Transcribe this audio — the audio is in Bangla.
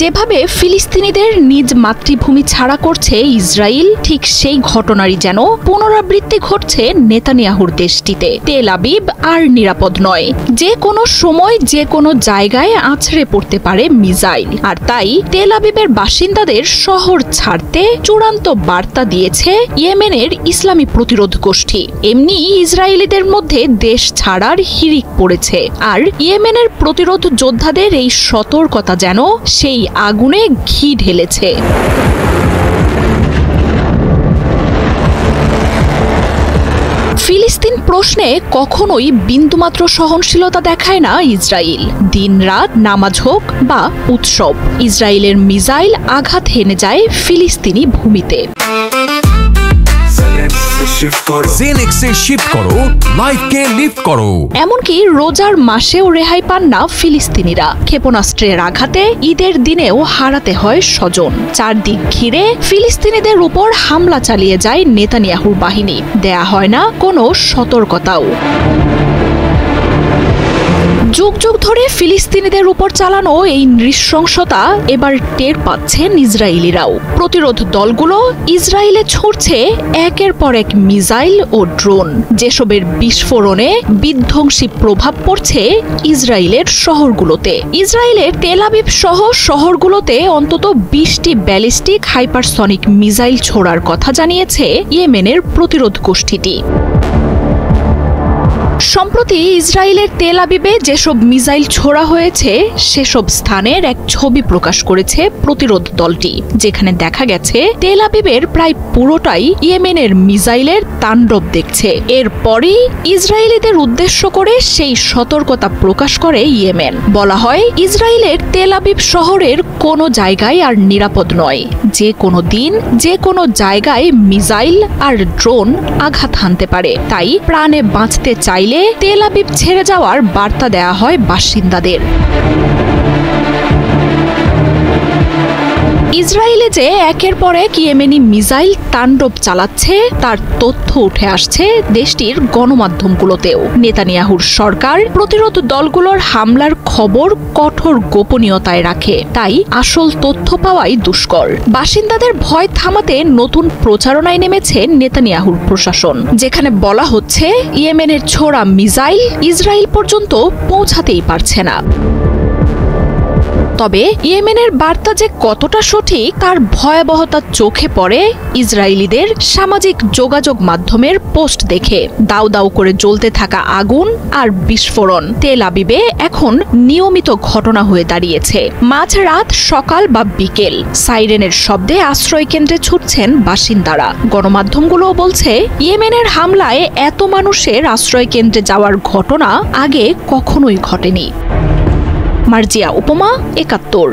যেভাবে ফিলিস্তিনিদের নিজ মাতৃভূমি ছাড়া করছে ইসরায়েল, ঠিক সেই ঘটনারই যেন পুনরাবৃত্তি ঘটছে নেতানিয়াহুর দেশটিতে। তেল আবিব আর নিরাপদ নয়, যে কোনো সময় যে কোনো জায়গায় আছড়ে পড়তে পারে মিসাইল। আর তাই তেল আবিবের বাসিন্দাদের শহর ছাড়তে চূড়ান্ত বার্তা দিয়েছে ইয়েমেনের ইসলামী প্রতিরোধ গোষ্ঠী। এমনি ইসরায়েলিদের মধ্যে দেশ ছাড়ার হিড়িক পড়েছে, আর ইয়েমেনের প্রতিরোধ যোদ্ধাদের এই সতর্কতা যেন সেই আগুনে ঘি ঢেলেছে। ফিলিস্তিন প্রশ্নে কখনোই বিন্দুমাত্র সহনশীলতা দেখায় না ইসরায়েল। দিনরাত নামাজ হোক বা উৎসব, ইসরায়েলের মিসাইল আঘাত হেনে যায় ফিলিস্তিনি ভূমিতে। এমনকি রোজার মাসেও রেহাই পান না ফিলিস্তিনিরা। ক্ষেপণাস্ত্রের আঘাতে ঈদের দিনেও হারাতে হয় স্বজন। চারদিক ঘিরে ফিলিস্তিনিদের উপর হামলা চালিয়ে যায় নেতানিয়াহুর বাহিনী। দেয়া হয় না কোনো সতর্কতাও। যুগ যুগ ধরে ফিলিস্তিনিদের উপর চালানো এই নৃশংসতা এবার টের পাচ্ছেন ইসরায়েলিরাও। প্রতিরোধ দলগুলো ইসরায়েলে ছুড়ছে একের পর এক মিসাইল ও ড্রোন, যেসবের বিস্ফোরণে বিধ্বংসী প্রভাব পড়ছে ইসরায়েলের শহরগুলোতে। ইসরায়েলের তেল আবিব সহ শহরগুলোতে অন্তত 20টি ব্যালিস্টিক হাইপারসনিক মিসাইল ছোড়ার কথা জানিয়েছে ইয়েমেনের প্রতিরোধ গোষ্ঠীটি। সম্প্রতি ইসরায়েলের তেল আবিবে যেসব মিসাইল ছোড়া হয়েছে সেসব স্থানের এক ছবি প্রকাশ করেছে প্রতিরোধ দলটি, যেখানে দেখা গেছে তেল আবিবের প্রায় পুরোটাই ইয়েমেনের মিসাইলের তাণ্ডব দেখছে। এরপরই ইসরায়েলিদের উদ্দেশ্য করে সেই সতর্কতা প্রকাশ করে ইয়েমেন। বলা হয়, ইসরায়েলের তেল আবিব শহরের কোনো জায়গায় আর নিরাপদ নয়। যে কোনো দিন যে কোনো জায়গায় মিসাইল আর ড্রোন আঘাত হানতে পারে। তাই প্রাণে বাঁচতে চাইলে তেল আবিব ছেড়ে যাওয়ার বার্তা দেয়া হয় বাসিন্দাদের। ইসরায়েলে যে একের পর এক ইয়েমেনি মিসাইল তাণ্ডব চালাচ্ছে তার তথ্য উঠে আসছে দেশটির গণমাধ্যমগুলোতেও। নেতানিয়াহুর সরকার প্রতিরোধ দলগুলোর হামলার খবর কঠোর গোপনীয়তায় রাখে, তাই আসল তথ্য পাওয়াই দুষ্কর। বাসিন্দাদের ভয় থামাতে নতুন প্রচারণায় নেমেছে নেতানিয়াহুর প্রশাসন, যেখানে বলা হচ্ছে ইয়েমেনের ছোড়া মিসাইল ইসরায়েল পর্যন্ত পৌঁছাতেই পারছে না। তবে ইয়েমেনের বার্তা যে কতটা সঠিক তার ভয়াবহতা চোখে পড়ে ইসরায়েলিদের সামাজিক যোগাযোগ মাধ্যমের পোস্ট দেখে। দাউ দাউ করে জ্বলতে থাকা আগুন আর বিস্ফোরণ তেল আবিবে এখন নিয়মিত ঘটনা হয়ে দাঁড়িয়েছে। মাঝরাত, সকাল বা বিকেল সাইরেনের শব্দে আশ্রয় কেন্দ্রে ছুটছেন বাসিন্দারা। গণমাধ্যমগুলোও বলছে, ইয়েমেনের হামলায় এত মানুষের আশ্রয় কেন্দ্রে যাওয়ার ঘটনা আগে কখনোই ঘটেনি। মার্জিয়া উপমা, ৭১।